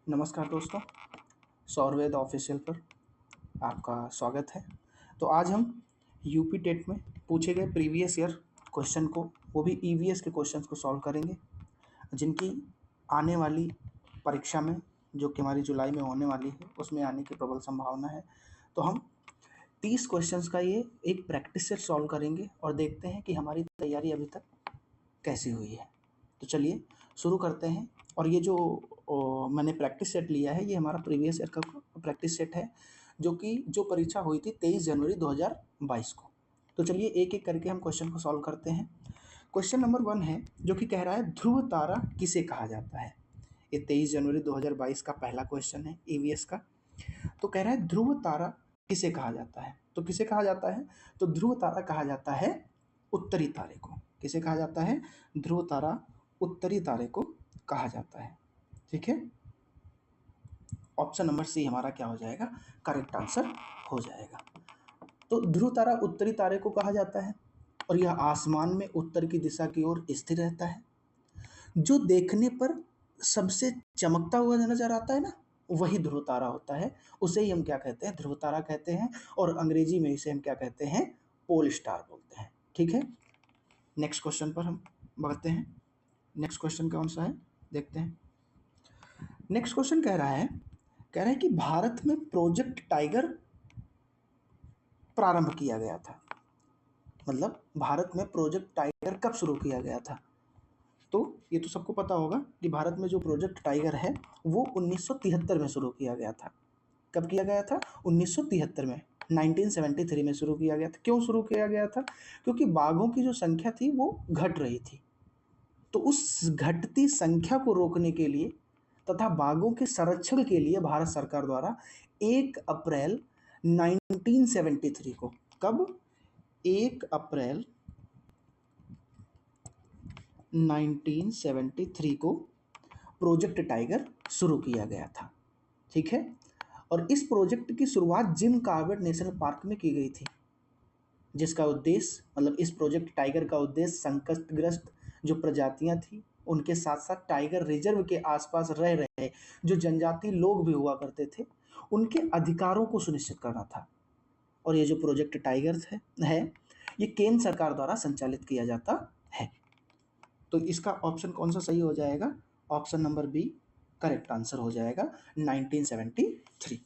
नमस्कार दोस्तों, सौरवेद ऑफिशियल पर आपका स्वागत है। तो आज हम यूपी टेट में पूछे गए प्रीवियस ईयर क्वेश्चन को, वो भी ईवीएस के क्वेश्चंस को सॉल्व करेंगे, जिनकी आने वाली परीक्षा में, जो कि हमारी जुलाई में होने वाली है, उसमें आने की प्रबल संभावना है। तो हम 30 क्वेश्चंस का ये एक प्रैक्टिस सेट सॉल्व करेंगे और देखते हैं कि हमारी तैयारी अभी तक कैसी हुई है। तो चलिए शुरू करते हैं। और ये जो मैंने प्रैक्टिस सेट लिया है, ये हमारा प्रीवियस ईयर का प्रैक्टिस सेट है, जो परीक्षा हुई थी 23 जनवरी 2022 को। तो चलिए एक एक करके हम क्वेश्चन को सॉल्व करते हैं। क्वेश्चन नंबर 1 है, जो कि कह रहा है ध्रुव तारा किसे कहा जाता है। ये 23 जनवरी 2022 का पहला क्वेश्चन है ईवीएस का। तो कह रहा है ध्रुव तारा किसे कहा जाता है। तो किसे कहा जाता है, तो ध्रुव तारा कहा जाता है उत्तरी तारे को। किसे कहा जाता है, ध्रुव तारा उत्तरी तारे को कहा जाता है। ठीक है, ऑप्शन नंबर सी हमारा क्या हो जाएगा, करेक्ट आंसर हो जाएगा। तो ध्रुव तारा उत्तरी तारे को कहा जाता है और यह आसमान में उत्तर की दिशा की ओर स्थिर रहता है। जो देखने पर सबसे चमकता हुआ नजर आता है ना, वही ध्रुव तारा होता है। उसे ही हम क्या कहते हैं, ध्रुव तारा कहते हैं, और अंग्रेजी में इसे हम क्या कहते हैं, पोल स्टार बोलते हैं। ठीक है, नेक्स्ट क्वेश्चन पर हम बढ़ते हैं। नेक्स्ट क्वेश्चन कौन सा है, देखते हैं। नेक्स्ट क्वेश्चन कह रहा है कि भारत में प्रोजेक्ट टाइगर प्रारंभ किया गया था। मतलब भारत में प्रोजेक्ट टाइगर कब शुरू किया गया था। तो ये तो सबको पता होगा कि भारत में जो प्रोजेक्ट टाइगर है वो 1973 में शुरू किया गया था। कब किया गया था, 1973 में, 1973 में शुरू किया गया था। क्यों शुरू किया गया था, क्योंकि बाघों की जो संख्या थी वो घट रही थी। तो उस घटती संख्या को रोकने के लिए तथा बाघों के संरक्षण के लिए भारत सरकार द्वारा 1 अप्रैल 1973 को, कब, 1 अप्रैल 1973 को प्रोजेक्ट टाइगर शुरू किया गया था। ठीक है, और इस प्रोजेक्ट की शुरुआत जिम कॉर्बेट नेशनल पार्क में की गई थी, जिसका उद्देश्य, मतलब इस प्रोजेक्ट टाइगर का उद्देश्य संकटग्रस्त जो प्रजातियां थी, उनके साथ साथ टाइगर रिजर्व के आसपास रह रहे जो जनजाति लोग भी हुआ करते थे, उनके अधिकारों को सुनिश्चित करना था। और ये जो प्रोजेक्ट टाइगर है ये केंद्र सरकार द्वारा संचालित किया जाता है। तो इसका ऑप्शन कौन सा सही हो जाएगा, option number B correct answer हो जाएगा, 1973।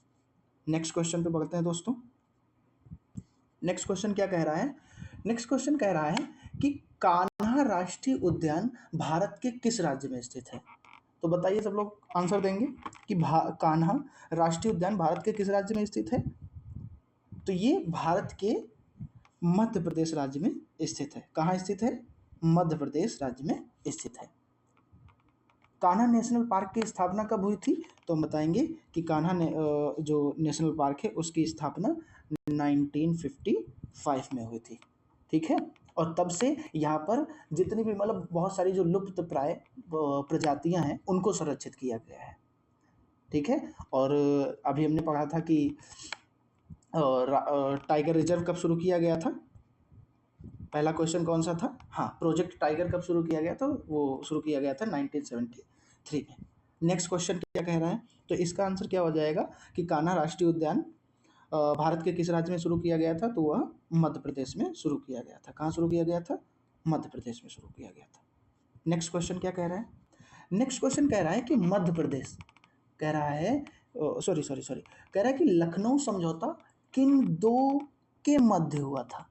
नेक्स्ट क्वेश्चन पे बढ़ते हैं दोस्तों। नेक्स्ट क्वेश्चन क्या कह रहा है, नेक्स्ट क्वेश्चन कह रहा है कि कान्हा राष्ट्रीय उद्यान भारत के किस राज्य में स्थित है। तो बताइए, सब लोग आंसर देंगे कि कान्हा राष्ट्रीय उद्यान भारत के किस राज्य में स्थित है। तो ये भारत के मध्य प्रदेश राज्य में स्थित है। कहाँ स्थित है, मध्य प्रदेश राज्य में स्थित है। कान्हा नेशनल पार्क की स्थापना कब हुई थी, तो हम बताएंगे कि कान्हा जो नेशनल पार्क है उसकी स्थापना 1955 में हुई थी। ठीक है, और तब से यहाँ पर जितनी भी, मतलब बहुत सारी जो लुप्त प्राय प्रजातियां हैं उनको संरक्षित किया गया है। ठीक है, और अभी हमने पढ़ा था कि टाइगर रिजर्व कब शुरू किया गया था। पहला क्वेश्चन कौन सा था, हाँ, प्रोजेक्ट टाइगर कब शुरू किया गया था, वो शुरू किया गया था 1973 में। नेक्स्ट क्वेश्चन क्या कह रहा है, तो इसका आंसर क्या हो जाएगा कि कान्हा राष्ट्रीय उद्यान भारत के किस राज्य में शुरू किया गया था, तो वह मध्य प्रदेश में शुरू किया गया था। कहाँ शुरू किया गया था, मध्य प्रदेश में शुरू किया गया था। नेक्स्ट क्वेश्चन क्या कह रहा है, नेक्स्ट क्वेश्चन कह रहा है कि मध्य प्रदेश, कह रहा है सॉरी सॉरी सॉरी कह रहा है कि लखनऊ समझौता किन दो के मध्य हुआ था।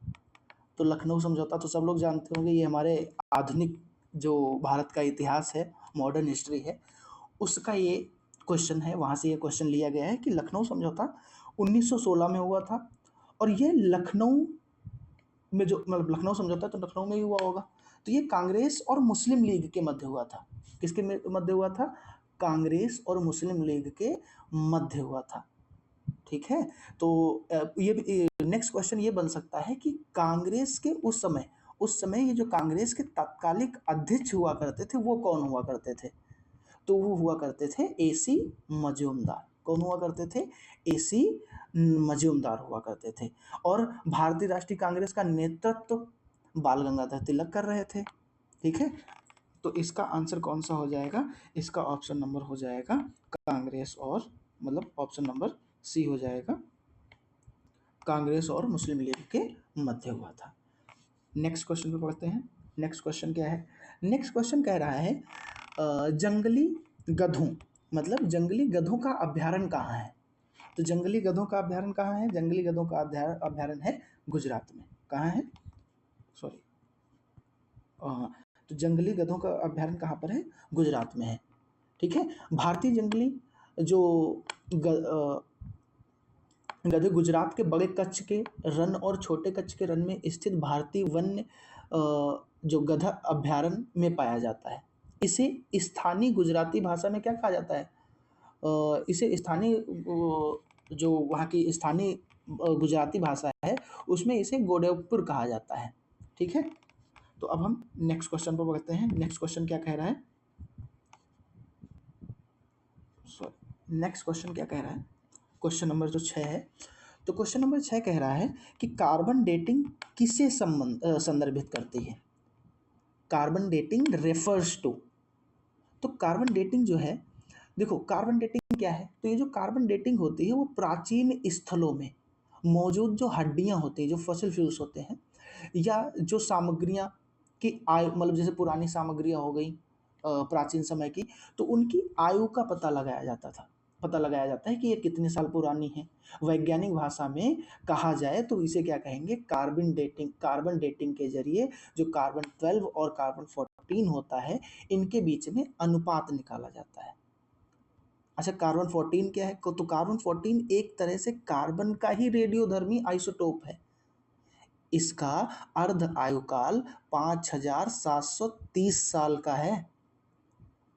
तो लखनऊ समझौता तो सब लोग जानते होंगे, ये हमारे आधुनिक जो भारत का इतिहास है, मॉडर्न हिस्ट्री है, उसका ये क्वेश्चन है। वहाँ से ये क्वेश्चन लिया गया है कि लखनऊ समझौता 1916 में हुआ था, और ये लखनऊ में जो, मतलब लखनऊ समझौता तो लखनऊ में ही हुआ होगा। तो ये कांग्रेस और मुस्लिम लीग के मध्य हुआ था। किसके मध्य हुआ था, कांग्रेस और मुस्लिम लीग के मध्य हुआ था। ठीक है, तो ये नेक्स्ट क्वेश्चन ये बन सकता है कि कांग्रेस के उस समय ये जो कांग्रेस के तत्कालिक अध्यक्ष हुआ करते थे वो कौन हुआ करते थे, तो वो हुआ करते थे एसी मजूमदार। कौन हुआ करते थे, एसी मजूमदार हुआ करते थे। और भारतीय राष्ट्रीय कांग्रेस का नेतृत्व बाल गंगाधर तिलक कर रहे थे। ठीक है, तो इसका आंसर कौन सा हो जाएगा? इसका ऑप्शन नंबर हो जाएगा कांग्रेस और मतलब ऑप्शन नंबर सी हो जाएगा, कांग्रेस और मुस्लिम लीग के मध्य हुआ था। नेक्स्ट क्वेश्चन पे पढ़ते हैं। नेक्स्ट क्वेश्चन क्या है? नेक्स्ट क्वेश्चन कह रहा है जंगली गधों, मतलब जंगली गधों का अभ्यारण्य कहाँ है? तो जंगली गधों का अभ्यारण्य कहाँ है? जंगली गधों का अभ्यारण्य है गुजरात में। कहाँ है? सॉरी, तो जंगली गधों का अभ्यारण्य कहाँ पर है? गुजरात में है। ठीक है। भारतीय जंगली जो गधे गुजरात के बड़े कच्छ के रन और छोटे कच्छ के रन में स्थित भारतीय वन्य जो गधा अभ्यारण्य में पाया जाता है। इसे स्थानीय गुजराती भाषा में क्या कहा जाता है? इसे स्थानीय जो वहाँ की स्थानीय गुजराती भाषा है उसमें इसे गोडेपुर कहा जाता है। ठीक है। तो अब हम नेक्स्ट क्वेश्चन पर बढ़ते हैं। नेक्स्ट क्वेश्चन क्या कह रहा है? नेक्स्ट क्वेश्चन क्या कह रहा है? क्वेश्चन नंबर जो 6 है, तो क्वेश्चन नंबर 6 कह रहा है कि कार्बन डेटिंग किसे संदर्भित करती है? कार्बन डेटिंग रेफर्स टू, तो कार्बन डेटिंग जो है, देखो कार्बन डेटिंग क्या है? तो ये जो कार्बन डेटिंग होती है वो प्राचीन स्थलों में मौजूद जो हड्डियां होती हैं, जो फॉसिल फ्यूल्स होते हैं, या जो सामग्रियां की आयु, मतलब जैसे पुरानी सामग्रियां हो गई प्राचीन समय की, तो उनकी आयु का पता लगाया जाता है कि ये कितने साल पुरानी है। वैज्ञानिक भाषा में कहा जाए तो इसे क्या कहेंगे? कार्बन डेटिंग के जरिए जो कार्बन 12 और कार्बन 14 होता है, इनके बीच में अनुपात निकाला जाता है। अच्छा, कार्बन 14 क्या है? तो कार्बन 14 एक तरह से कार्बन का ही रेडियोधर्मी आइसोटोप है। इसका अर्ध आयुकाल 5730 साल का है।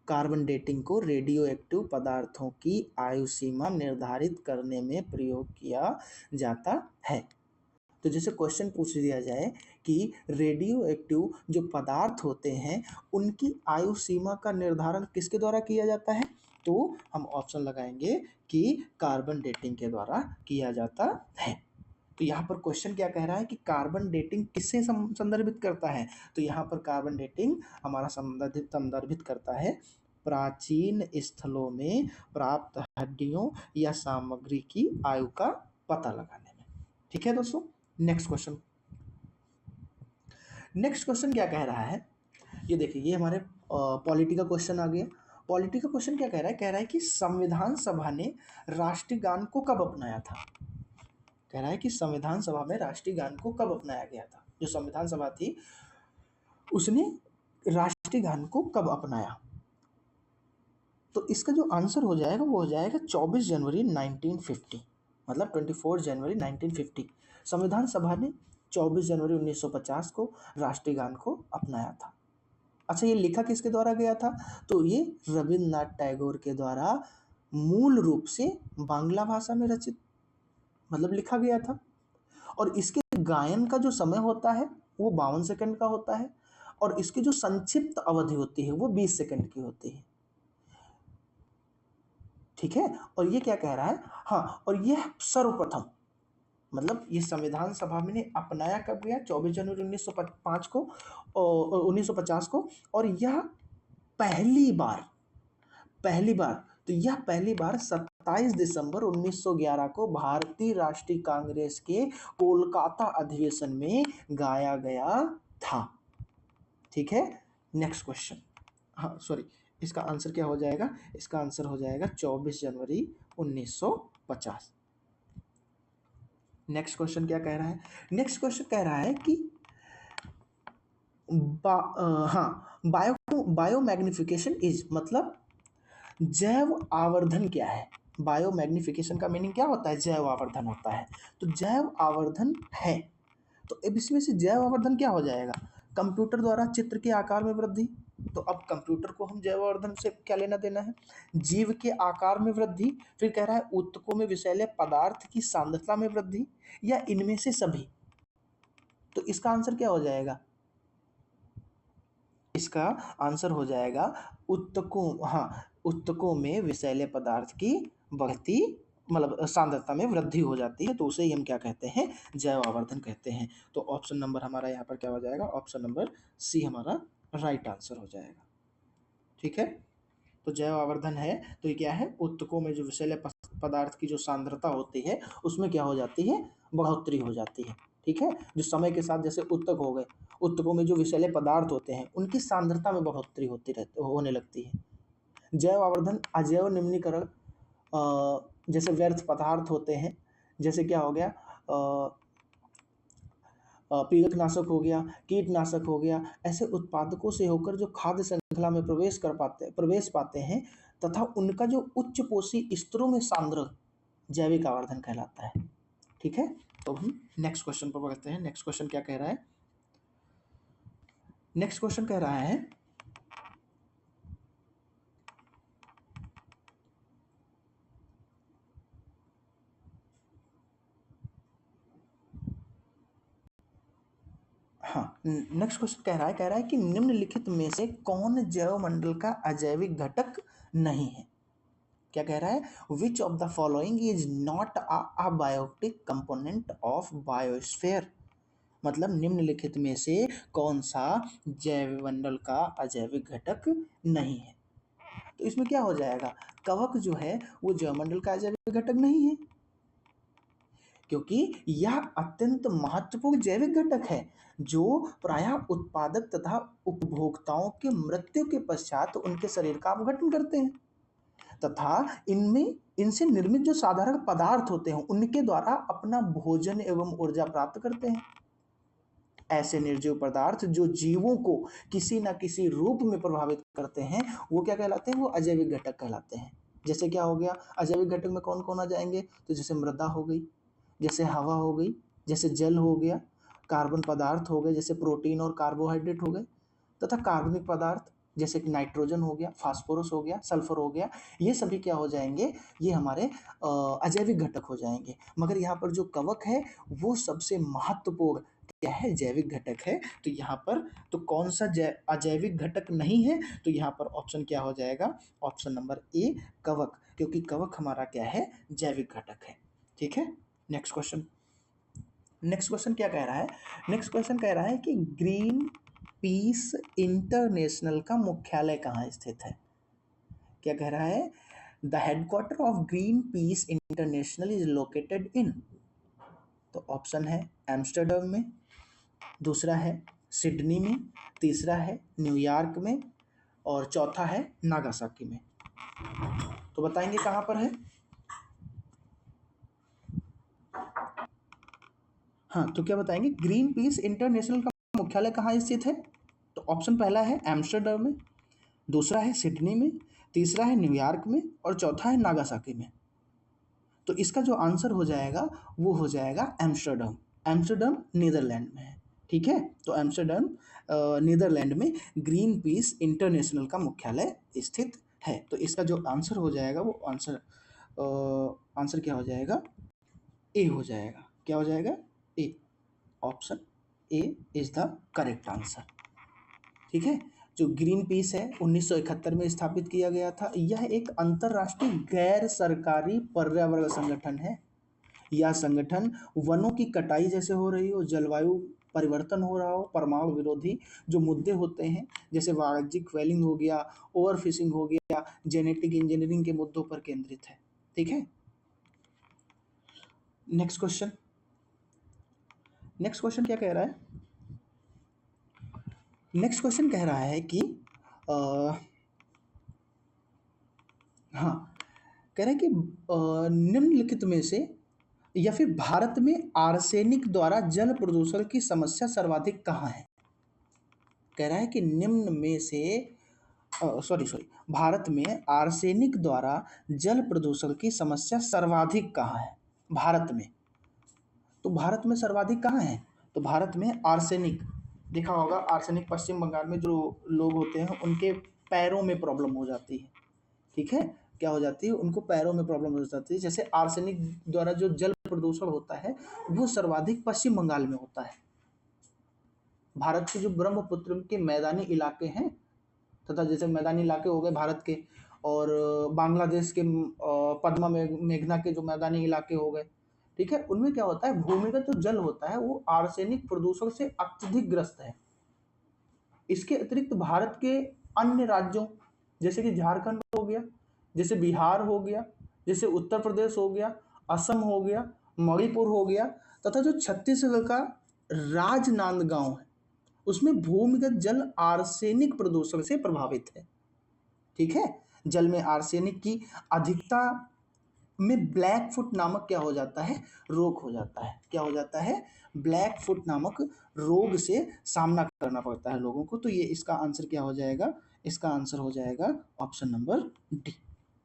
कार्बन डेटिंग को रेडियो एक्टिव पदार्थों की आयु सीमा निर्धारित करने में प्रयोग किया जाता है। तो जैसे क्वेश्चन पूछ दिया जाए कि रेडियो एक्टिव जो पदार्थ होते हैं उनकी आयु सीमा का निर्धारण किसके द्वारा किया जाता है? तो हम ऑप्शन लगाएंगे कि कार्बन डेटिंग के द्वारा किया जाता है। तो यहाँ पर क्वेश्चन क्या कह रहा है कि कार्बन डेटिंग किससे संदर्भित करता है? तो यहाँ पर कार्बन डेटिंग हमारा संदर्भित करता है प्राचीन स्थलों में प्राप्त हड्डियों या सामग्री की आयु का पता लगाने में। ठीक है दोस्तों। नेक्स्ट क्वेश्चन क्या कह रहा है? ये देखिए, ये हमारे पॉलिटी का क्वेश्चन आ गया। पॉलिटी का क्वेश्चन क्या कह रहा है? कह रहा है कि संविधान सभा ने राष्ट्रीय गान को कब अपनाया था? कह रहा है कि संविधान सभा में राष्ट्रीय गान को कब अपनाया गया था? जो संविधान सभा थी उसने राष्ट्रीय गान को कब अपनाया? तो इसका जो आंसर हो जाएगा वो हो जाएगा 24 जनवरी 1950, मतलब 24 जनवरी 1950। संविधान सभा ने 24 जनवरी 1950 को राष्ट्रीय गान को अपनाया था। अच्छा, ये लिखा किसके द्वारा गया था? तो ये रविन्द्रनाथ टैगोर के द्वारा मूल रूप से बांग्ला भाषा में रचित, मतलब लिखा गया था। और इसके गायन का जो समय होता है वो 52 सेकंड का होता है, और इसकी जो संक्षिप्त अवधि होती है वो 20 सेकंड की होती है। ठीक है। और ये क्या कह रहा है? हाँ, और यह सर्वप्रथम, मतलब ये संविधान सभा में ने अपनाया कब गया? 24 जनवरी 1905 को और 1950 को, और यह पहली बार तो यह पहली बार 27 दिसंबर 1911 को भारतीय राष्ट्रीय कांग्रेस के कोलकाता अधिवेशन में गाया गया था। ठीक है। नेक्स्ट क्वेश्चन, हाँ सॉरी, इसका आंसर क्या हो जाएगा? इसका आंसर हो जाएगा 24 जनवरी 1950। नेक्स्ट क्वेश्चन क्या कह रहा है? नेक्स्ट क्वेश्चन कह रहा है कि बायो मैग्निफिकेशन इज, मतलब जैव आवर्धन क्या है? बायो मैग्निफिकेशन का मीनिंग क्या होता है? जैव आवर्धन होता है। तो जैव आवर्धन है, तो अब इसमें से जैव आवर्धन क्या हो जाएगा? कंप्यूटर द्वारा चित्र के आकार में वृद्धि। तो अब कंप्यूटर को हम जैव आवर्धन से क्या लेना देना है? जीव के आकार में वृद्धि। फिर कह रहा है ऊतकों में विषैले पदार्थ की सांद्रता में वृद्धि, या इनमें से सभी। तो इसका आंसर क्या हो जाएगा? इसका आंसर हो जाएगा ऊतकों में विषैले पदार्थ की बढ़ती, मतलब सांद्रता में वृद्धि हो जाती है, तो उसे ही हम क्या कहते हैं? जैव आवर्धन कहते हैं। तो ऑप्शन नंबर हमारा यहाँ पर क्या हो जाएगा? ऑप्शन नंबर सी हमारा राइट आंसर हो जाएगा। ठीक है। तो जैव आवर्धन है तो ये क्या है, ऊतकों में जो विषैले पदार्थ की जो सांद्रता होती है उसमें क्या हो जाती है, बढ़ोतरी हो जाती है। ठीक है, जो समय के साथ जैसे ऊतक हो गए, ऊतकों में जो विषैले पदार्थ होते हैं उनकी सांद्रता में बढ़ोतरी होने लगती है। जैव आवर्धन अजैव निम्नीकरण, जैसे व्यर्थ पदार्थ होते हैं, जैसे क्या हो गया, पीड़कनाशक हो गया, कीटनाशक हो गया, ऐसे उत्पादकों से होकर जो खाद्य श्रृंखला में प्रवेश पाते हैं तथा उनका जो उच्च पोषी स्तरों में सांद्र जैविक आवर्धन कहलाता है। ठीक है, तो हम नेक्स्ट क्वेश्चन पर बढ़ते हैं। नेक्स्ट क्वेश्चन क्या कह रहा है, नेक्स्ट क्वेश्चन कह रहा है हाँ, नेक्स्ट क्वेश्चन कह रहा है कि निम्नलिखित में से कौन जैव मंडल का अजैविक घटक नहीं है। क्या कह रहा है, which of the following is not a biotic component of biosphere, मतलब निम्नलिखित में से कौन सा जैव मंडल का अजैविक घटक नहीं है। तो इसमें क्या हो जाएगा, कवक जो है वो जैव मंडल का अजैविक घटक नहीं है, क्योंकि यह अत्यंत महत्वपूर्ण जैविक घटक है जो प्रायः उत्पादक तथा उपभोक्ताओं के मृत्यु के पश्चात उनके शरीर का अपघटन करते हैं तथा इनसे निर्मित जो साधारण पदार्थ होते हैं उनके द्वारा अपना भोजन एवं ऊर्जा प्राप्त करते हैं। ऐसे निर्जीव पदार्थ जो जीवों को किसी न किसी रूप में प्रभावित करते हैं वो क्या कहलाते हैं, वो अजैविक घटक कहलाते हैं। जैसे क्या हो गया, अजैविक घटक में कौन कौन आ जाएंगे, तो जैसे मृदा हो गई, जैसे हवा हो गई, जैसे जल हो गया, कार्बन पदार्थ हो गए जैसे प्रोटीन और कार्बोहाइड्रेट हो गए, तथा कार्बनिक पदार्थ जैसे कि नाइट्रोजन हो गया, फास्फोरस हो गया, सल्फर हो गया, ये सभी क्या हो जाएंगे, ये हमारे अजैविक घटक हो जाएंगे। मगर यहाँ पर जो कवक है वो सबसे महत्वपूर्ण क्या है, जैविक घटक है। तो यहाँ पर तो कौन सा अजैविक घटक नहीं है, तो यहाँ पर ऑप्शन क्या हो जाएगा, ऑप्शन नंबर ए कवक, क्योंकि कवक हमारा क्या है, जैविक घटक है। ठीक है, नेक्स्ट क्वेश्चन, नेक्स्ट क्वेश्चन क्या कह रहा है, नेक्स्ट क्वेश्चन कह रहा है कि ग्रीन पीस इंटरनेशनल का मुख्यालय कहाँ स्थित है। क्या कह रहा है, the headquarter of green peas international is located in, तो ऑप्शन है एम्स्टर्डम में, दूसरा है सिडनी में, तीसरा है न्यूयॉर्क में और चौथा है नागासाकी में। तो बताएंगे कहाँ पर है। हाँ, तो क्या बताएंगे, ग्रीन पीस इंटरनेशनल का मुख्यालय कहाँ स्थित है, तो ऑप्शन पहला है एम्स्टर्डम में, दूसरा है सिडनी में, तीसरा है न्यूयॉर्क में और चौथा है नागासाकी में। तो इसका जो आंसर हो जाएगा वो हो जाएगा एम्स्टर्डम। एम्स्टर्डम नीदरलैंड में है। ठीक है, तो एम्स्टर्डम नीदरलैंड में ग्रीन पीस इंटरनेशनल का मुख्यालय स्थित है। तो इसका जो आंसर हो जाएगा वो आंसर क्या हो जाएगा, ए हो जाएगा। क्या हो जाएगा, A, option A is the correct answer. ठीक है, जो ग्रीन पीस है 1971 में स्थापित किया गया था। यह एक अंतर्राष्ट्रीय गैर सरकारी पर्यावरण संगठन है। यह संगठन वनों की कटाई जैसे हो रही हो, जलवायु परिवर्तन हो रहा हो, परमाणु विरोधी जो मुद्दे होते हैं जैसे वाणिज्यिक व्हेलिंग हो गया, ओवर फिशिंग हो गया, जेनेटिक इंजीनियरिंग के मुद्दों पर केंद्रित है। ठीक है, नेक्स्ट क्वेश्चन, नेक्स्ट क्वेश्चन क्या कह रहा है, नेक्स्ट क्वेश्चन कह रहा है कि हाँ, कह रहे हैं कि निम्नलिखित में से या फिर भारत में आर्सेनिक द्वारा जल प्रदूषण की समस्या सर्वाधिक कहाँ है। कह रहा है कि निम्न में से सॉरी भारत में आर्सेनिक द्वारा जल प्रदूषण की समस्या सर्वाधिक कहाँ है भारत में। तो भारत में सर्वाधिक कहाँ है, तो भारत में आर्सेनिक, देखा होगा आर्सेनिक पश्चिम बंगाल में जो लोग होते हैं उनके पैरों में प्रॉब्लम हो जाती है। ठीक है, क्या हो जाती है, उनको पैरों में प्रॉब्लम हो जाती है। जैसे आर्सेनिक द्वारा जो जल प्रदूषण होता है वो सर्वाधिक पश्चिम बंगाल में होता है। भारत के जो ब्रह्मपुत्र के मैदानी इलाके हैं तथा जैसे मैदानी इलाके हो गए भारत के, और बांग्लादेश के पद्मा मेघना के जो मैदानी इलाके हो गए, ठीक है, उनमें क्या होता है, भूमिगत जो जल होता है वो आर्सेनिक प्रदूषण से अत्यधिक ग्रस्त है। इसके अतिरिक्त भारत के अन्य राज्यों जैसे कि झारखंड हो गया, जैसे बिहार हो गया, जैसे उत्तर प्रदेश हो गया, असम हो गया, मणिपुर हो गया, तथा जो छत्तीसगढ़ का राजनांदगांव है उसमें भूमिगत जल आर्सेनिक प्रदूषण से प्रभावित है। ठीक है, जल में आर्सेनिक की अधिकता में ब्लैक फुट नामक क्या हो जाता है, रोग हो जाता है। क्या हो जाता है, ब्लैक फुट नामक रोग से सामना करना पड़ता है लोगों को। तो ये इसका आंसर क्या हो जाएगा, इसका आंसर हो जाएगा ऑप्शन नंबर डी।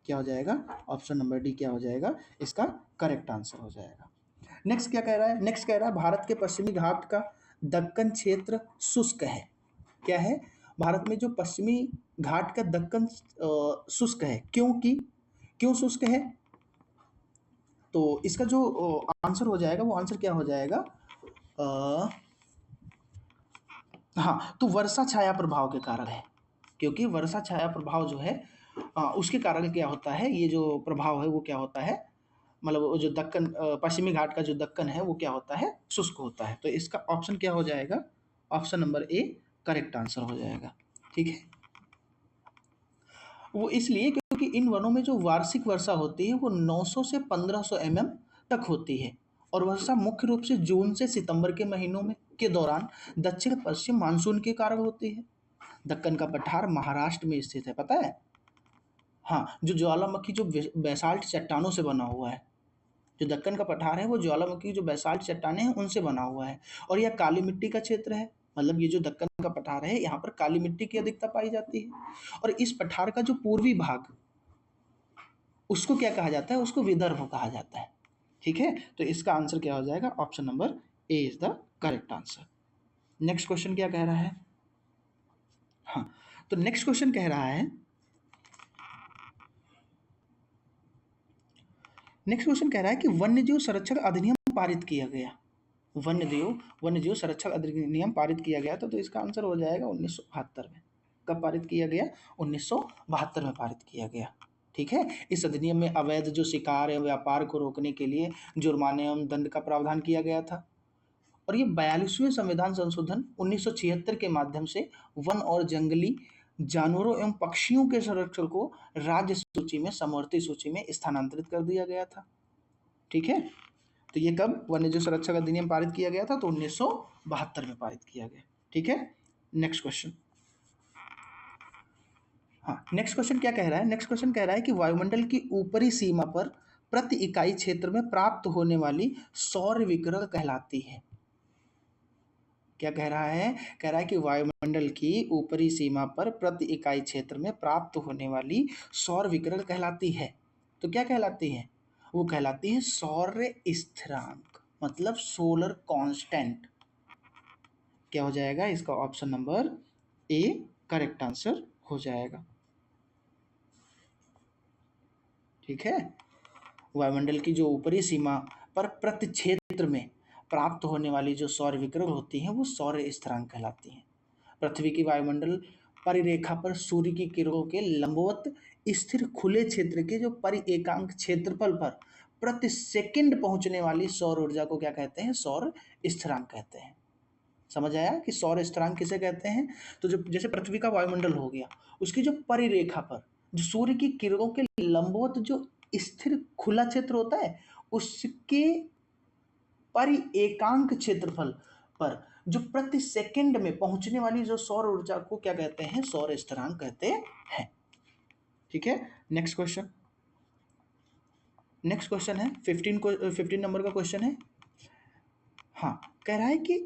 क्या हो जाएगा, ऑप्शन नंबर डी क्या हो जाएगा, इसका करेक्ट आंसर हो जाएगा। नेक्स्ट क्या कह रहा है, नेक्स्ट कह रहा है भारत के पश्चिमी घाट का दक्कन क्षेत्र शुष्क है। क्या है, भारत में जो पश्चिमी घाट का दक्कन शुष्क है, क्योंकि क्यों शुष्क है, तो इसका जो आंसर हो जाएगा वो आंसर क्या हो जाएगा, हाँ, तो वर्षा छाया प्रभाव के कारण है। क्योंकि वर्षा छाया प्रभाव जो है उसके कारण क्या होता है, ये जो प्रभाव है वो क्या होता है, मतलब वो जो दक्कन पश्चिमी घाट का जो दक्कन है वो क्या होता है, शुष्क होता है। तो इसका ऑप्शन क्या हो जाएगा, option number A correct answer हो जाएगा। ठीक है, वो इसलिए क्योंकि इन वनों में जो वार्षिक वर्षा होती है वो 900 से 1500 mm तक होती है, और वर्षा मुख्य रूप से जून से सितंबर के महीनों में के दौरान दक्षिण पश्चिम मानसून के कारण होती है। दक्कन का पठार महाराष्ट्र में स्थित है, पता है। हाँ, जो ज्वालामुखी जो बेसाल्ट चट्टानों से बना हुआ है, जो दक्कन का पठार है वो ज्वालामुखी जो बेसाल्ट चट्टानें हैं उनसे बना हुआ है, और यह काली मिट्टी का क्षेत्र है। मतलब ये जो दक्कन का पठार है यहाँ पर काली मिट्टी की अधिकता पाई जाती है, और इस पठार का जो पूर्वी भाग उसको क्या कहा जाता है, उसको विदर्भ कहा जाता है। ठीक है, तो इसका आंसर क्या हो जाएगा, option number A is the correct answer. Next question क्या कह रहा है, हाँ, तो नेक्स्ट क्वेश्चन कह रहा है, नेक्स्ट क्वेश्चन कह रहा है कि वन्यजीव संरक्षण अधिनियम पारित किया गया, वन्यजीव संरक्षण अधिनियम पारित किया गया तो इसका आंसर हो जाएगा 1972 में। कब पारित किया गया, 1972 में पारित किया गया। ठीक है, इस अधिनियम में अवैध जो शिकार एवं व्यापार को रोकने के लिए जुर्माने एवं दंड का प्रावधान किया गया था, और ये 42वें संविधान संशोधन 1976 के माध्यम से वन और जंगली जानवरों एवं पक्षियों के संरक्षण को राज्य सूची में समवर्ती सूची में स्थानांतरित कर दिया गया था। ठीक है, तो ये कब वन्यजीव संरक्षण अधिनियम पारित किया गया था, तो 1972 में पारित किया गया। ठीक है, नेक्स्ट क्वेश्चन, हाँ, नेक्स्ट क्वेश्चन क्या कह रहा है, नेक्स्ट क्वेश्चन कह रहा है कि वायुमंडल की ऊपरी सीमा पर प्रति इकाई क्षेत्र में प्राप्त होने वाली सौर विकिरण कहलाती है। क्या कह रहा है, कह रहा है कि वायुमंडल की ऊपरी सीमा पर प्रति इकाई क्षेत्र में प्राप्त होने वाली सौर विकिरण कहलाती है। तो क्या कहलाती है, वो कहलाती है सौर स्थिरांक, मतलब सोलर कांस्टेंट। क्या हो जाएगा, इसका option number A correct answer हो जाएगा। ठीक है, वायुमंडल की जो ऊपरी सीमा पर प्रति क्षेत्र में प्राप्त होने वाली जो सौर विकिरण होती हैं वो सौर स्थिरांक कहलाती हैं। पृथ्वी की वायुमंडल परिरेखा पर सूर्य की किरणों के लंबवत स्थिर खुले क्षेत्र के जो परिएकांक क्षेत्रफल पर प्रति सेकंड पहुंचने वाली सौर ऊर्जा को क्या कहते हैं, सौर स्थिरांक कहते हैं। समझ आया कि सौर स्थिरांक किसे कहते हैं, तो जो जैसे पृथ्वी का वायुमंडल हो गया, उसकी जो परिरेखा पर जो सूर्य की किरणों के लंबवत जो स्थिर खुला क्षेत्र होता है उसके परिएकांक क्षेत्रफल पर जो प्रति सेकंड में पहुंचने वाली जो सौर ऊर्जा को क्या कहते हैं, सौर स्थिरांक कहते हैं। ठीक है, नेक्स्ट क्वेश्चन, नेक्स्ट क्वेश्चन है 15 नंबर का क्वेश्चन है। हाँ, कह रहा है कि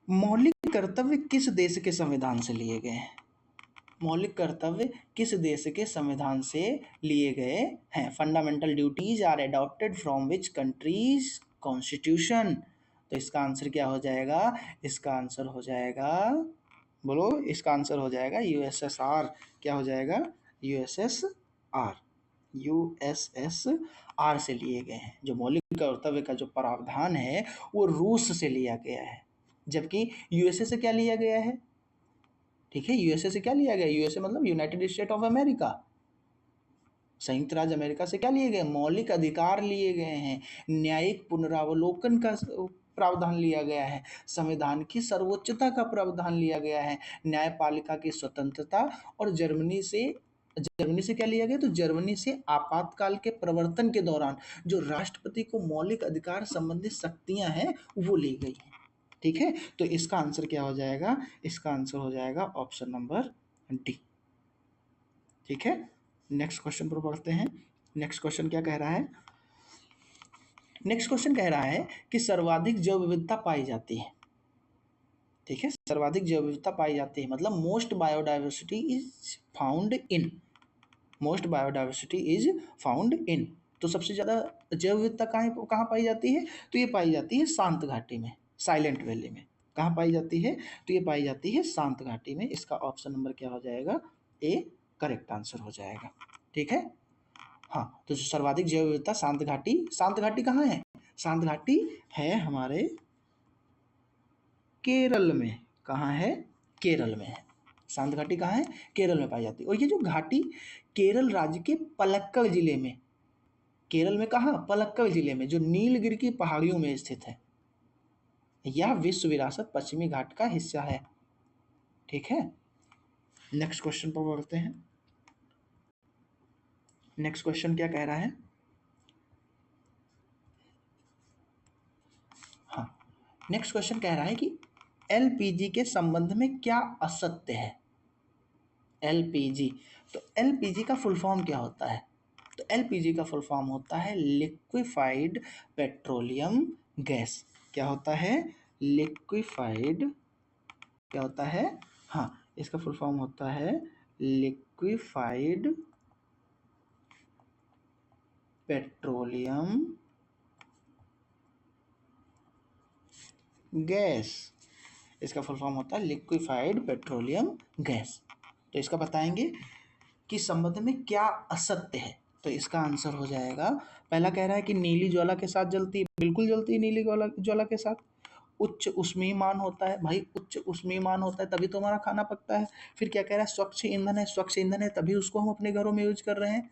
मौलिक कर्तव्य किस देश के संविधान से लिए गए हैं, मौलिक कर्तव्य किस देश के संविधान से लिए गए हैं, fundamental duties are adopted from which countries constitution. तो इसका आंसर क्या हो जाएगा, इसका आंसर हो जाएगा, बोलो, इसका आंसर हो जाएगा यूएसएसआर। क्या हो जाएगा, यूएसएसआर, यूएसएसआर से लिए गए हैं। जो मौलिक कर्तव्य का जो प्रावधान है वो रूस से लिया गया है, जबकि यूएसए से क्या लिया गया है। ठीक है, यूएसए से क्या लिया गया, यूएसए मतलब यूनाइटेड स्टेट ऑफ अमेरिका, संयुक्त राज्य अमेरिका से क्या लिए गए, मौलिक अधिकार लिए गए हैं, न्यायिक पुनरावलोकन का प्रावधान लिया गया है, संविधान की सर्वोच्चता का प्रावधान लिया गया है, न्यायपालिका की स्वतंत्रता, और जर्मनी से क्या लिया गया, तो जर्मनी से आपातकाल के प्रवर्तन के दौरान जो राष्ट्रपति को मौलिक अधिकार संबंधित शक्तियां हैं वो ली गई हैं। ठीक है, तो इसका आंसर क्या हो जाएगा, इसका आंसर हो जाएगा ऑप्शन नंबर डी। ठीक है, नेक्स्ट क्वेश्चन पर पढ़ते हैं। नेक्स्ट क्वेश्चन क्या कह रहा है, नेक्स्ट क्वेश्चन कह रहा है कि सर्वाधिक जैव विविधता पाई जाती है। ठीक है, सर्वाधिक जैव विविधता पाई जाती है मतलब most biodiversity is found in, most biodiversity is found in. तो सबसे ज़्यादा जैव विविधता कहाँ पाई जाती है, तो ये पाई जाती है शांत घाटी में, साइलेंट वैली में। कहाँ पाई जाती है, तो ये पाई जाती है शांत घाटी में। इसका ऑप्शन नंबर क्या हो जाएगा, ए करेक्ट आंसर हो जाएगा। ठीक है, हाँ, तो सर्वाधिक जैव विविधता शांत घाटी कहाँ है, शांत घाटी है हमारे केरल में। कहाँ है, केरल में है। शांत घाटी कहाँ है, केरल में पाई जाती है। और ये जो घाटी केरल राज्य के पलक्कड़ जिले में, केरल में कहाँ, पलक्कड़ जिले में, जो नीलगिरी की पहाड़ियों में स्थित है। यह विश्व विरासत पश्चिमी घाट का हिस्सा है। ठीक है, नेक्स्ट क्वेश्चन पर बढ़ते हैं। नेक्स्ट क्वेश्चन क्या कह रहा है, हाँ, नेक्स्ट क्वेश्चन कह रहा है कि एलपीजी के संबंध में क्या असत्य है। एलपीजी, तो एलपीजी का फुल फॉर्म क्या होता है, तो एलपीजी का फुल फॉर्म होता है लिक्विफाइड पेट्रोलियम गैस। क्या होता है, लिक्विफाइड, क्या होता है, हाँ, इसका फुल फॉर्म होता है लिक्विफाइड पेट्रोलियम गैस। इसका फुल फॉर्म होता है लिक्विफाइड पेट्रोलियम गैस। तो इसका बताएंगे कि संबंध में क्या असत्य है। तो इसका आंसर हो जाएगा, पहला कह रहा है कि नीली ज्वाला के साथ जलती है, बिल्कुल जलती है नीली ज्वाला के साथ। उच्च उष्मीयमान होता है, भाई उच्च उष्मीयमान होता है तभी तो हमारा खाना पकता है। फिर क्या कह रहा है, स्वच्छ ईंधन है, स्वच्छ ईंधन है तभी उसको हम अपने घरों में यूज कर रहे हैं।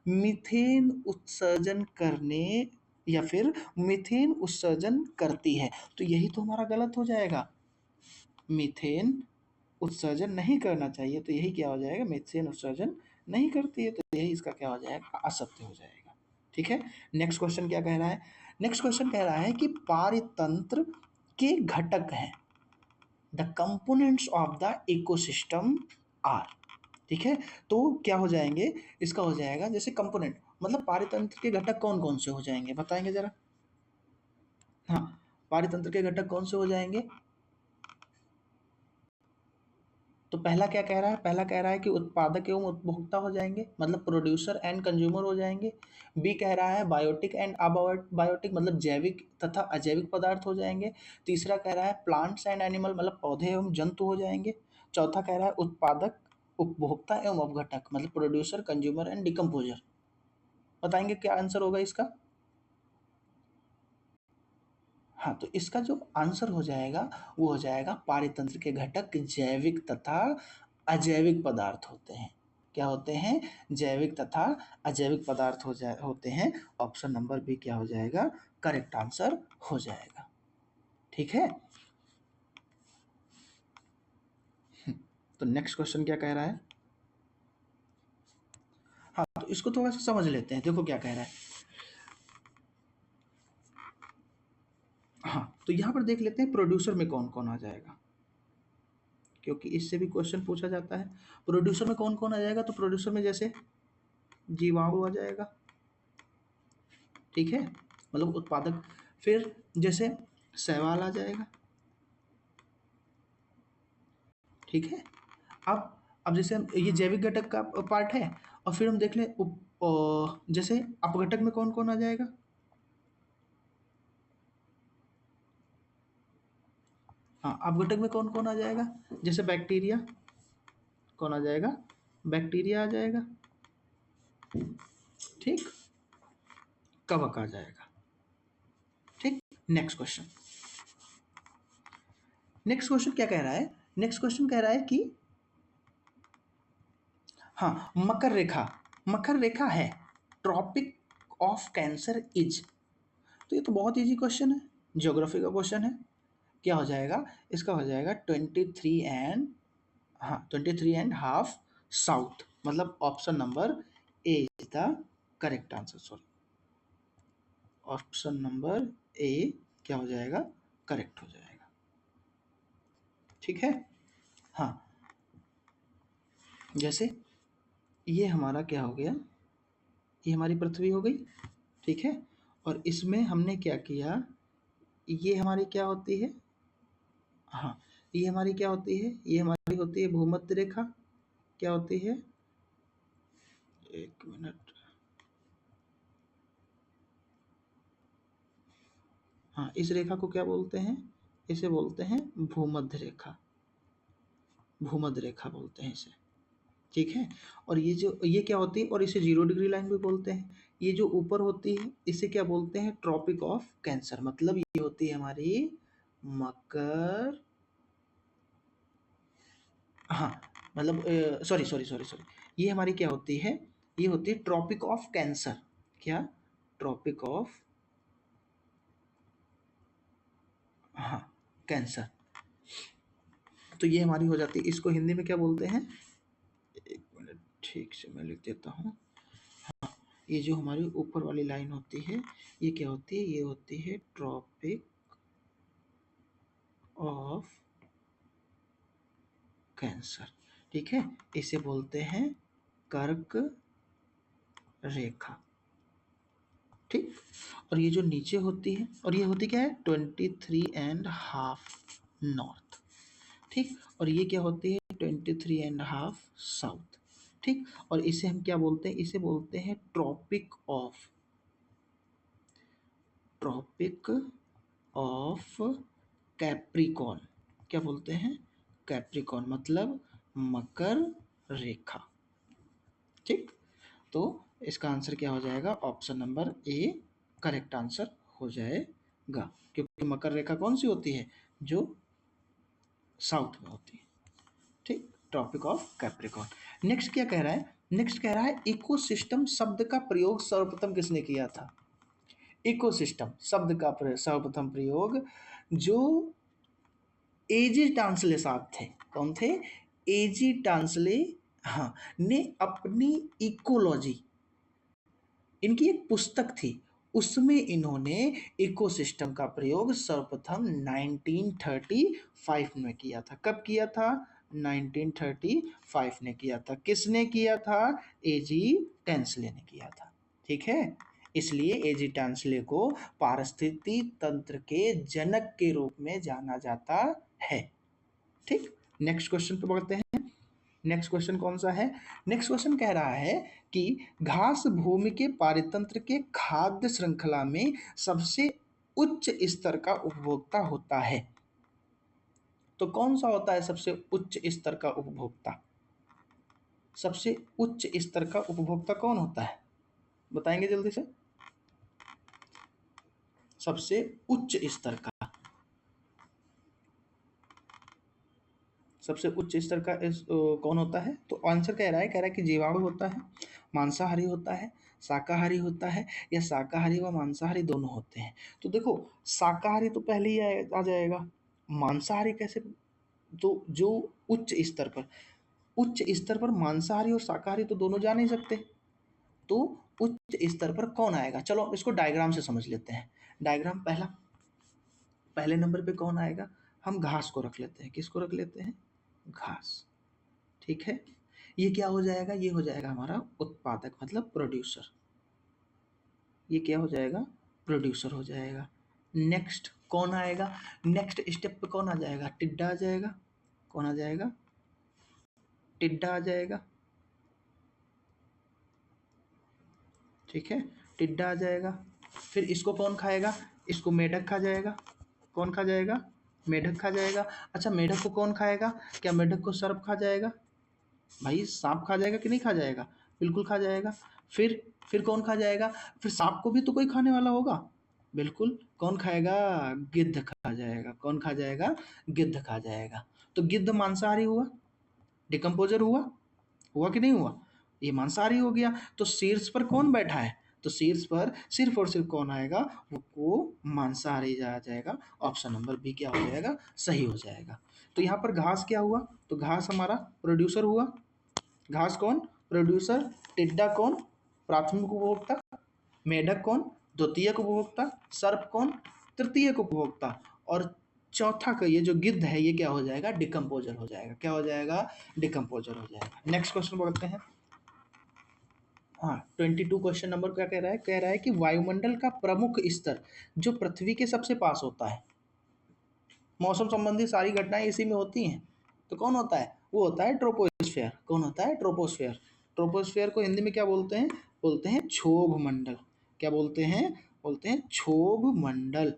मीथेन उत्सर्जन करने, या फिर मीथेन उत्सर्जन करती है, तो यही तो हमारा गलत हो जाएगा। मीथेन उत्सर्जन नहीं करना चाहिए, तो यही क्या हो जाएगा, मीथेन उत्सर्जन नहीं करती है, तो यही इसका क्या हो जाएगा, असत्य हो जाएगा। ठीक है, नेक्स्ट क्वेश्चन क्या कह रहा है, नेक्स्ट क्वेश्चन कह रहा है कि पारतंत्र के घटक हैं, the components of the ecosystem are. ठीक है, तो क्या हो जाएंगे, इसका हो जाएगा जैसे कंपोनेंट, मतलब पारतंत्र के घटक कौन कौन से हो जाएंगे, बताएंगे जरा। हाँ, पारतंत्र के घटक कौन से हो जाएंगे, तो पहला क्या कह रहा है, पहला कह रहा है कि उत्पादक एवं उपभोक्ता हो जाएंगे, मतलब प्रोड्यूसर एंड कंज्यूमर हो जाएंगे। बी कह रहा है बायोटिक एंड अबायोटिक, मतलब जैविक तथा अजैविक पदार्थ हो जाएंगे। तीसरा कह रहा है प्लांट्स एंड एनिमल, मतलब पौधे एवं जंतु हो जाएंगे। चौथा कह रहा है उत्पादक, उपभोक्ता एवं अपघटक, मतलब प्रोड्यूसर, कंज्यूमर एंड डिकम्पोजर। बताएंगे क्या आंसर होगा इसका। हाँ, तो इसका जो आंसर हो जाएगा वो हो जाएगा पारितंत्र के घटक जैविक तथा अजैविक पदार्थ होते हैं। क्या होते हैं, जैविक तथा अजैविक पदार्थ होते हैं। ऑप्शन नंबर बी क्या हो जाएगा, करेक्ट आंसर हो जाएगा। ठीक है, तो नेक्स्ट क्वेश्चन क्या कह रहा है, हाँ, तो इसको थोड़ा सा समझ लेते हैं। देखो क्या कह रहा है, हाँ, तो यहाँ पर देख लेते हैं प्रोड्यूसर में कौन कौन आ जाएगा, क्योंकि इससे भी क्वेश्चन पूछा जाता है। प्रोड्यूसर में कौन कौन आ जाएगा, तो प्रोड्यूसर में जैसे जीवाणु आ जाएगा। ठीक है, मतलब उत्पादक। फिर जैसे शैवाल आ जाएगा। ठीक है, अब जैसे ये जैविक घटक का पार्ट है, और फिर हम देख लें जैसे अपघटक में कौन कौन आ जाएगा। हाँ, अपघटक में कौन कौन आ जाएगा, जैसे बैक्टीरिया, कौन आ जाएगा, बैक्टीरिया आ जाएगा। ठीक, कवक आ जाएगा। ठीक, नेक्स्ट क्वेश्चन, नेक्स्ट क्वेश्चन क्या कह रहा है, नेक्स्ट क्वेश्चन कह रहा है कि हाँ, मकर रेखा है ट्रॉपिक ऑफ कैंसर इज। तो ये तो बहुत इजी क्वेश्चन है। ज्योग्राफी का क्वेश्चन है, क्या हो जाएगा इसका, हो जाएगा 23 एंड, हाँ 23.5 साउथ, मतलब option number A is the correct answer. Sorry, option number A क्या हो जाएगा, करेक्ट हो जाएगा। ठीक है, हाँ जैसे ये हमारा क्या हो गया, ये हमारी पृथ्वी हो गई, ठीक है, और इसमें हमने क्या किया, ये हमारी क्या होती है, हाँ ये हमारी क्या होती है, ये हमारी होती है भूमध्य रेखा, क्या होती है, एक मिनट, हाँ इस रेखा को क्या बोलते हैं, इसे बोलते हैं भूमध्य रेखा, भूमध्य रेखा बोलते हैं इसे, ठीक है। और ये जो ये क्या होती है, और इसे 0 डिग्री लाइन भी बोलते हैं। ये जो ऊपर होती है इसे क्या बोलते हैं, ट्रॉपिक ऑफ कैंसर, मतलब ये होती है हमारी मकर, हाँ मतलब सॉरी सॉरी सॉरी सॉरी, ये हमारी क्या होती है, ये होती है ट्रॉपिक ऑफ कैंसर, क्या, ट्रॉपिक ऑफ, हाँ कैंसर, तो ये हमारी हो जाती है, इसको हिंदी में क्या बोलते हैं, एक मिनट ठीक से मैं लिख देता हूँ, ये जो हमारी ऊपर वाली लाइन होती है ये क्या होती है, ये होती है ट्रॉपिक ऑफ कैंसर, ठीक है, इसे बोलते हैं कर्क रेखा, ठीक। और ये जो नीचे होती है, और ये होती क्या है 23.5 नॉर्थ, ठीक, और ये क्या होती है 23.5 साउथ, ठीक, और इसे हम क्या बोलते हैं, इसे बोलते हैं tropic of, tropic of Capricorn, क्या बोलते हैं, कैप्रिकॉर्न, मतलब मकर रेखा, ठीक। तो इसका आंसर क्या हो जाएगा, option number A correct answer हो जाएगा, क्योंकि मकर रेखा कौन सी होती है, जो साउथ में होती है, ठीक, ट्रॉपिक ऑफ कैप्रिकॉर्न। नेक्स्ट क्या कह रहा है, नेक्स्ट कह रहा है इकोसिस्टम शब्द का प्रयोग सर्वप्रथम किसने किया था, इकोसिस्टम शब्द का सर्वप्रथम प्रयोग जो एजी टांसले साहब थे, कौन थे, एजी टांसले, हाँ, ने अपनी इकोलॉजी, इनकी एक पुस्तक थी, उसमें इन्होंने इकोसिस्टम का प्रयोग सर्वप्रथम 1935 में किया था। कब किया था, 1935 ने किया था। किसने किया था, एजी टेंसले ने किया था, ठीक है। इसलिए एजी टेंसले को पारिस्थितिकी तंत्र के जनक के रूप में जाना जाता है, ठीक। नेक्स्ट क्वेश्चन पे बढ़ते हैं। नेक्स्ट क्वेश्चन कौन सा है, नेक्स्ट क्वेश्चन कह रहा है कि घास भूमि के पारितंत्र के खाद्य श्रृंखला में सबसे उच्च स्तर का उपभोक्ता होता है, तो कौन सा होता है सबसे उच्च स्तर का उपभोक्ता, सबसे उच्च स्तर का उपभोक्ता कौन होता है, बताएंगे जल्दी से, सबसे उच्च स्तर का, सबसे उच्च स्तर का कौन होता है, तो आंसर कह रहा है कि जीवाणु होता है, मांसाहारी होता है, शाकाहारी होता है, या शाकाहारी व मांसाहारी दोनों होते हैं। तो देखो शाकाहारी तो पहले ही आ जाएगा, मांसाहारी कैसे, तो जो उच्च स्तर पर, उच्च स्तर पर मांसाहारी और शाकाहारी तो दोनों जा नहीं सकते, तो उच्च स्तर पर कौन आएगा, चलो इसको डायग्राम से समझ लेते हैं। डायग्राम पहला, पहले नंबर पे कौन आएगा, हम घास को रख लेते हैं, किसको रख लेते हैं, घास, ठीक है। ये क्या हो जाएगा, ये हो जाएगा हमारा उत्पादक, मतलब प्रोड्यूसर, ये क्या हो जाएगा, प्रोड्यूसर हो जाएगा। नेक्स्ट कौन आएगा, नेक्स्ट स्टेप पे कौन आ जाएगा, टिड्डा आ जाएगा, कौन आ जाएगा, टिड्डा आ जाएगा, ठीक है, टिड्डा आ जाएगा। फिर इसको कौन खाएगा, इसको मेढक खा जाएगा, कौन खा जाएगा, मेढक खा जाएगा। अच्छा मेढक को कौन खाएगा, क्या मेढक को सर्प खा जाएगा, भाई सांप खा जाएगा कि नहीं खा जाएगा, बिल्कुल खा जाएगा। फिर कौन खा जाएगा, फिर सांप को भी तो कोई खाने वाला होगा, बिल्कुल, कौन खाएगा, गिद्ध खा जाएगा, कौन खा जाएगा, गिद्ध खा जाएगा। तो गिद्ध मांसाहारी हुआ, डिकम्पोजर हुआ, हुआ कि नहीं हुआ, ये मांसाहारी हो गया। तो शीर्ष पर कौन बैठा है, तो शीर्ष पर सिर्फ और सिर्फ कौन आएगा, वो मांसाहारी आ जाएगा। ऑप्शन नंबर बी क्या हो जाएगा, सही हो जाएगा। तो यहाँ पर घास क्या हुआ, तो घास हमारा प्रोड्यूसर हुआ। घास कौन, प्रोड्यूसर। टिड्डा कौन, प्राथमिक उपभोक्ता। मेढक कौन, द्वितीयक उपभोक्ता। सर्प कौन, तृतीयक उपभोक्ता। और चौथा का ये जो गिद्ध है ये क्या हो जाएगा, डिकम्पोजर हो जाएगा। क्या हो जाएगा, डिकम्पोजर हो जाएगा। नेक्स्ट क्वेश्चन पढ़ते हैं। हाँ 22 क्वेश्चन नंबर क्या कह रहा है, कह रहा है कि वायुमंडल का प्रमुख स्तर जो पृथ्वी के सबसे पास होता है, मौसम संबंधी सारी घटनाएं इसी में होती हैं, तो कौन होता है, वो होता है ट्रोपोस्फेयर। कौन होता है, ट्रोपोस्फेयर। ट्रोपोस्फेयर को हिंदी में क्या बोलते हैं, बोलते हैं क्षोभ मंडल। क्या बोलते हैं, बोलते हैं क्षोभ मंडल।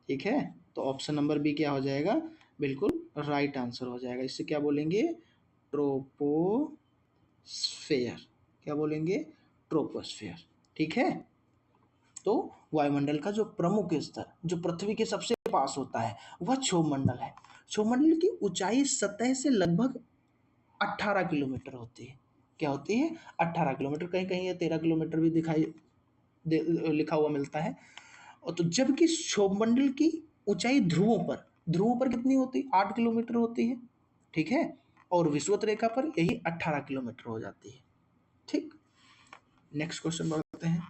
ठीक है, तो ऑप्शन नंबर बी क्या हो जाएगा, बिल्कुल राइट आंसर हो जाएगा। इससे क्या बोलेंगे, ट्रोपोस्फेयर। क्या बोलेंगे, ट्रोपोस्फेयर। ठीक है, तो वायुमंडल का जो प्रमुख स्तर जो पृथ्वी के सबसे पास होता है वह क्षोभमंडल है। क्षोभमंडल की ऊंचाई सतह से लगभग 18 किलोमीटर होती है। क्या होती है, 18 किलोमीटर। कहीं कहीं ये 13 किलोमीटर भी लिखा हुआ मिलता है। और तो जबकि क्षोभमंडल की ऊंचाई ध्रुवों पर कितनी होती है, 8 किलोमीटर होती है। ठीक है, और विषुवत रेखा पर यही 18 किलोमीटर हो जाती है। ठीक, नेक्स्ट क्वेश्चन बढ़ते हैं।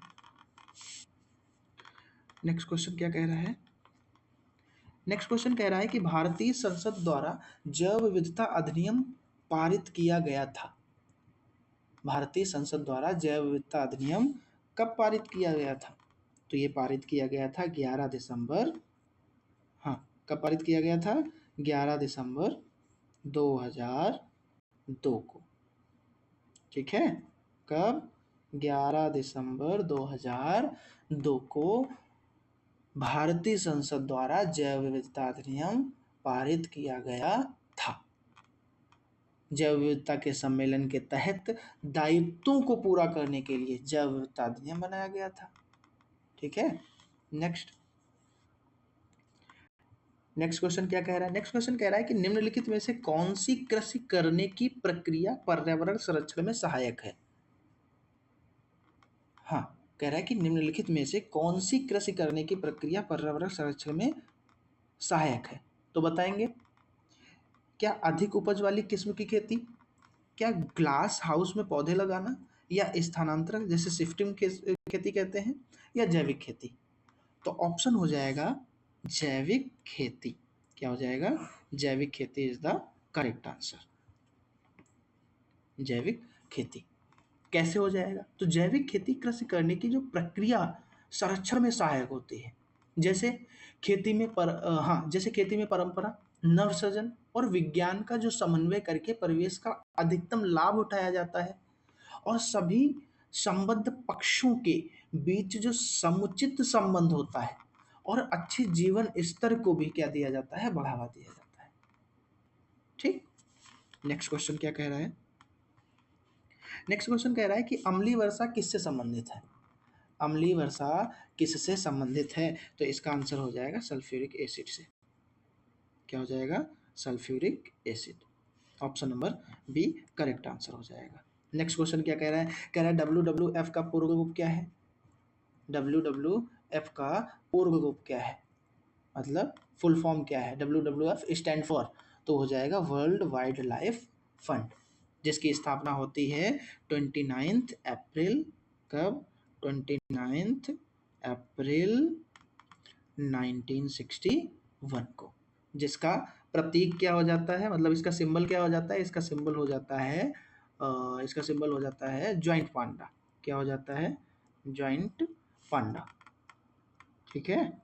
नेक्स्ट क्वेश्चन क्या कह रहा है, नेक्स्ट क्वेश्चन कह रहा है कि भारतीय संसद द्वारा जैव विविधता अधिनियम पारित किया गया था। भारतीय संसद द्वारा जैव विविधता अधिनियम कब पारित किया गया था, तो ये पारित किया गया था 11 दिसंबर, हाँ कब पारित किया गया था, 11 दिसंबर 2002 को। ठीक है, कब, 11 दिसंबर 2002 को भारतीय संसद द्वारा जैव विविधता अधिनियम पारित किया गया था। जैव विविधता के सम्मेलन के तहत दायित्वों को पूरा करने के लिए जैव विविधता अधिनियम बनाया गया था। ठीक है, नेक्स्ट क्वेश्चन क्या कह रहा है, नेक्स्ट क्वेश्चन कह रहा है कि निम्नलिखित में से कौन सी कृषि करने की प्रक्रिया पर्यावरण संरक्षण में सहायक है। हाँ, कह रहा है कि निम्नलिखित में से कौन सी कृषि करने की प्रक्रिया पर्यावरण संरक्षण में सहायक है, तो बताएंगे। क्या अधिक उपज वाली किस्म की खेती, क्या ग्लास हाउस में पौधे लगाना, या स्थानांतरण जैसे शिफ्टिंग खेती कहते हैं, या जैविक खेती। तो ऑप्शन हो जाएगा जैविक खेती। क्या हो जाएगा, जैविक खेती इज द करेक्ट आंसर। जैविक खेती कैसे हो जाएगा, तो जैविक खेती कृषि करने की जो प्रक्रिया संरक्षण में सहायक होती है। जैसे खेती में जैसे खेती में परंपरा, नवसृजन और विज्ञान का जो समन्वय करके परिवेश का अधिकतम लाभ उठाया जाता है, और सभी संबद्ध पक्षों के बीच जो समुचित संबंध होता है, और अच्छे जीवन स्तर को भी क्या दिया जाता है, बढ़ावा दिया जाता है। ठीक, नेक्स्ट क्वेश्चन क्या कह रहा है, नेक्स्ट क्वेश्चन कह रहा है कि अम्लीय वर्षा किससे संबंधित है। अम्लीय वर्षा किससे संबंधित है, तो इसका आंसर हो जाएगा सल्फ्यूरिक एसिड से। क्या हो जाएगा, sulphuric acid. Option number B correct answer हो जाएगा। नेक्स्ट क्वेश्चन क्या कह रहा है, कह रहा है WWF का पूर्व रूप क्या है। WWF का पूर्व रूप क्या है, मतलब फुल फॉर्म क्या है। WWF स्टैंड फॉर, तो हो जाएगा वर्ल्ड वाइल्ड लाइफ फंड, जिसकी स्थापना होती है 29 अप्रैल, कब, 29 अप्रैल 1961 को। जिसका प्रतीक क्या हो जाता है, मतलब इसका सिंबल क्या हो जाता है, इसका सिंबल हो जाता है ज्वाइंट पांडा। क्या हो जाता है, ज्वाइंट पांडा। ठीक है,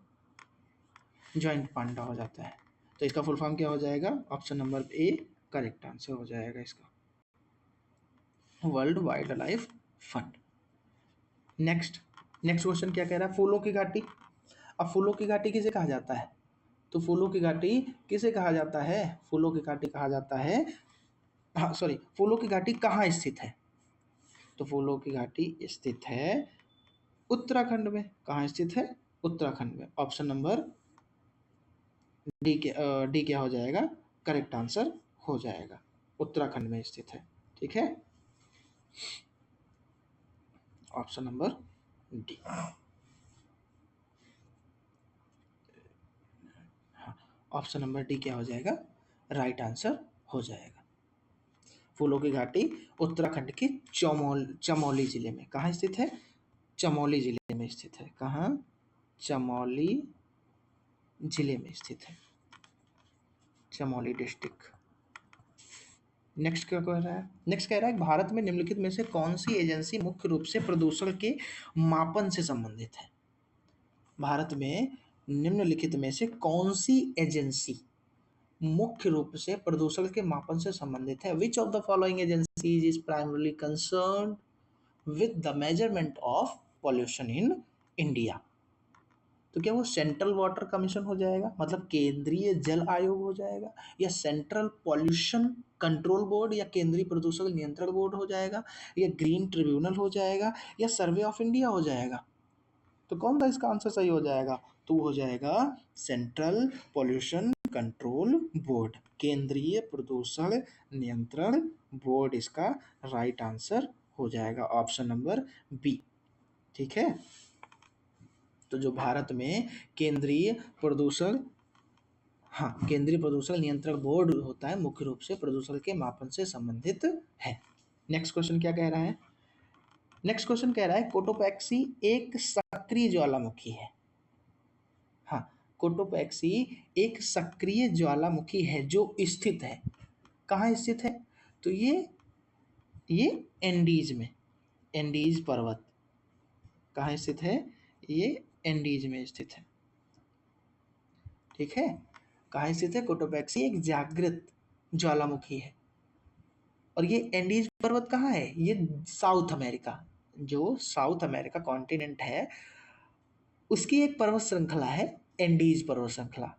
ज्वाइंट पांडा हो जाता है। तो इसका फुल फॉर्म क्या हो जाएगा, option number A correct answer हो जाएगा इसका, world wild life fund. Next question क्या कह रहा है, फूलों की घाटी। अब फूलों की घाटी किसे कहा जाता है, तो फूलों की घाटी किसे कहा जाता है, फूलों की घाटी कहा जाता है, हाँ सॉरी, फूलों की घाटी कहाँ स्थित है, तो फूलों की घाटी स्थित है उत्तराखंड में। कहाँ स्थित है, उत्तराखंड में। ऑप्शन नंबर डी क्या हो जाएगा, करेक्ट आंसर हो जाएगा, उत्तराखंड में स्थित है। ठीक है, option number D. Option number D क्या हो जाएगा, राइट आंसर हो जाएगा। फूलों की घाटी उत्तराखंड के चमोली जिले में, कहाँ स्थित है, चमोली जिले में स्थित है। कहाँ, चमोली जिले में स्थित है, चमोली डिस्ट्रिक्ट। नेक्स्ट क्या कह रहा है, नेक्स्ट कह रहा है भारत में निम्नलिखित में से कौन सी एजेंसी मुख्य रूप से प्रदूषण के मापन से संबंधित है। भारत में निम्नलिखित में से कौन सी एजेंसी मुख्य रूप से प्रदूषण के मापन से संबंधित है। Which of the following agencies is primarily concern with the measurement of pollution in India. तो क्या वो सेंट्रल वाटर कमीशन हो जाएगा, मतलब केंद्रीय जल आयोग हो जाएगा, या सेंट्रल पॉल्यूशन कंट्रोल बोर्ड या केंद्रीय प्रदूषण नियंत्रण बोर्ड हो जाएगा, या ग्रीन ट्रिब्यूनल हो जाएगा, या सर्वे ऑफ इंडिया हो जाएगा। तो कौन सा इसका आंसर सही हो जाएगा, तो हो जाएगा सेंट्रल पॉल्यूशन कंट्रोल बोर्ड, केंद्रीय प्रदूषण नियंत्रण बोर्ड इसका राइट आंसर हो जाएगा, ऑप्शन नंबर बी। ठीक है, तो जो भारत में केंद्रीय प्रदूषण, हाँ, केंद्रीय प्रदूषण नियंत्रण बोर्ड होता है, मुख्य रूप से प्रदूषण के मापन से संबंधित है। नेक्स्ट क्वेश्चन क्या कह रहा है, नेक्स्ट क्वेश्चन कह रहा है कोटोपैक्सी एक सक्रिय ज्वालामुखी है। हाँ, कोटोपैक्सी एक सक्रिय ज्वालामुखी है जो स्थित है, कहाँ स्थित है, तो ये एंडीज में, एंडीज पर्वत कहाँ स्थित है, ये एंडीज में स्थित है। ठीक है, कहाँ स्थित है, कोटोपैक्सी एक जागृत ज्वालामुखी है, और ये एंडीज पर्वत कहाँ है, ये साउथ अमेरिका, जो साउथ अमेरिका कॉन्टिनेंट है उसकी एक पर्वत श्रृंखला है एंडीज पर्वत श्रृंखला,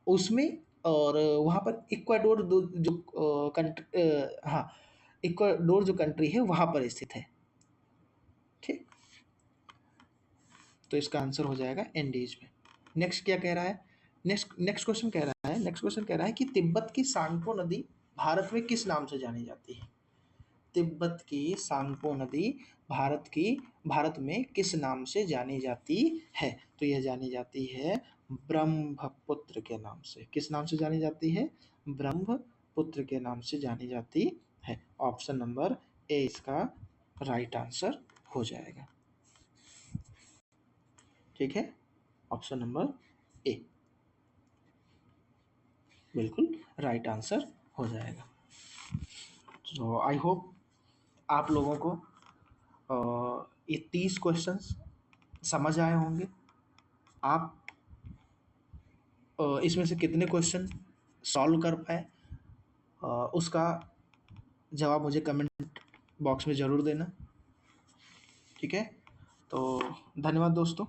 उसमें, और वहाँ पर इक्वाडोर जो कंट्री, हाँ, इक्वाडोर जो कंट्री है वहाँ पर स्थित है। ठीक, तो इसका आंसर हो जाएगा एंडीज में। नेक्स्ट क्या कह रहा है, नेक्स्ट क्वेश्चन कह रहा है, नेक्स्ट क्वेश्चन कह रहा है कि तिब्बत की सांगपो नदी भारत में किस नाम से जानी जाती है। तिब्बत की सांगपो नदी भारत में किस नाम से जानी जाती है, तो यह जानी जाती है ब्रह्मपुत्र के नाम से। किस नाम से जानी जाती है, ब्रह्मपुत्र के नाम से जानी जाती है, ऑप्शन नंबर ए इसका राइट आंसर हो जाएगा। ठीक है, ऑप्शन नंबर ए बिल्कुल राइट आंसर हो जाएगा। तो आई होप आप लोगों को ये 30 क्वेश्चंस समझ आए होंगे। आप इसमें से कितने क्वेश्चन सॉल्व कर पाए, उसका जवाब मुझे कमेंट बॉक्स में ज़रूर देना। ठीक है, तो धन्यवाद दोस्तों।